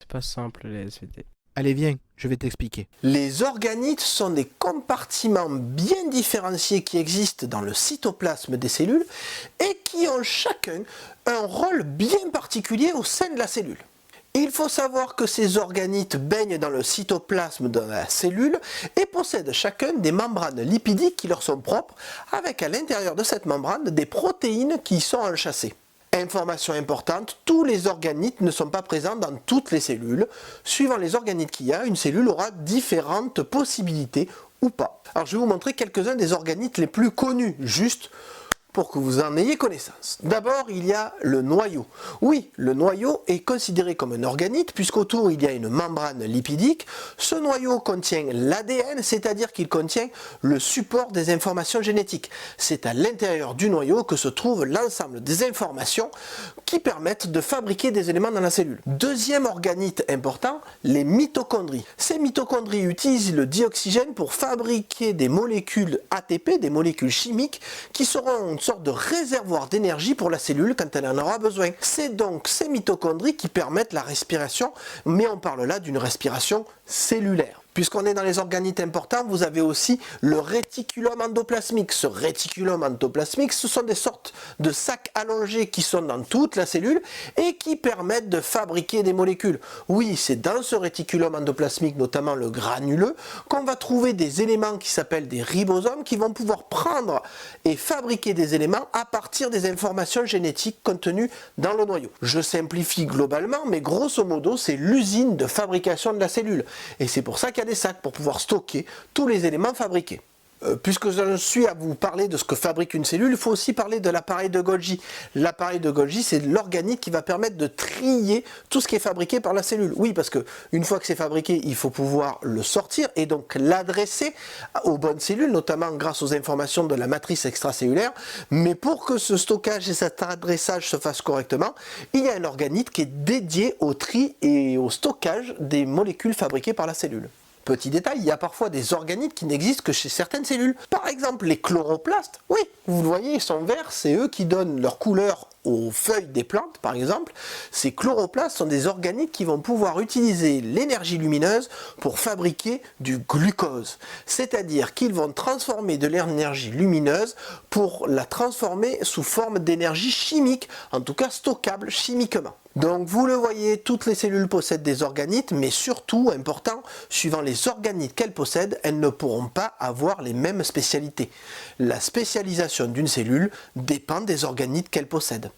C'est pas simple les SVT. Allez, viens, je vais t'expliquer. Les organites sont des compartiments bien différenciés qui existent dans le cytoplasme des cellules et qui ont chacun un rôle bien particulier au sein de la cellule. Il faut savoir que ces organites baignent dans le cytoplasme de la cellule et possèdent chacun des membranes lipidiques qui leur sont propres, avec à l'intérieur de cette membrane des protéines qui y sont enchâssées. Information importante, tous les organites ne sont pas présents dans toutes les cellules. Suivant les organites qu'il y a, une cellule aura différentes possibilités ou pas. Alors je vais vous montrer quelques-uns des organites les plus connus, juste pour que vous en ayez connaissance. D'abord, il y a le noyau. Oui, le noyau est considéré comme un organite puisqu'autour il y a une membrane lipidique. Ce noyau contient l'ADN, c'est-à-dire qu'il contient le support des informations génétiques. C'est à l'intérieur du noyau que se trouve l'ensemble des informations qui permettent de fabriquer des éléments dans la cellule. Deuxième organite important, les mitochondries. Ces mitochondries utilisent le dioxygène pour fabriquer des molécules ATP, des molécules chimiques qui seront une sorte de réservoir d'énergie pour la cellule quand elle en aura besoin. C'est donc ces mitochondries qui permettent la respiration, mais on parle là d'une respiration cellulaire. Puisqu'on est dans les organites importants, vous avez aussi le réticulum endoplasmique. Ce réticulum endoplasmique, ce sont des sortes de sacs allongés qui sont dans toute la cellule et qui permettent de fabriquer des molécules. Oui, c'est dans ce réticulum endoplasmique, notamment le granuleux, qu'on va trouver des éléments qui s'appellent des ribosomes qui vont pouvoir prendre et fabriquer des éléments à partir des informations génétiques contenues dans le noyau. Je simplifie globalement, mais grosso modo, c'est l'usine de fabrication de la cellule. Et c'est pour ça qu'il y a des sacs pour pouvoir stocker tous les éléments fabriqués. Puisque je suis à vous parler de ce que fabrique une cellule, il faut aussi parler de l'appareil de Golgi. L'appareil de Golgi, c'est l'organite qui va permettre de trier tout ce qui est fabriqué par la cellule. Oui, parce que une fois que c'est fabriqué, il faut pouvoir le sortir et donc l'adresser aux bonnes cellules, notamment grâce aux informations de la matrice extracellulaire. Mais pour que ce stockage et cet adressage se fassent correctement, il y a un organite qui est dédié au tri et au stockage des molécules fabriquées par la cellule. Petit détail, il y a parfois des organites qui n'existent que chez certaines cellules. Par exemple, les chloroplastes, oui, vous le voyez, ils sont verts, c'est eux qui donnent leur couleur aux feuilles des plantes, par exemple. Ces chloroplastes sont des organites qui vont pouvoir utiliser l'énergie lumineuse pour fabriquer du glucose. C'est-à-dire qu'ils vont transformer de l'énergie lumineuse pour la transformer sous forme d'énergie chimique, en tout cas stockable chimiquement. Donc vous le voyez, toutes les cellules possèdent des organites, mais surtout, important, suivant les organites qu'elles possèdent, elles ne pourront pas avoir les mêmes spécialités. La spécialisation d'une cellule dépend des organites qu'elle possède.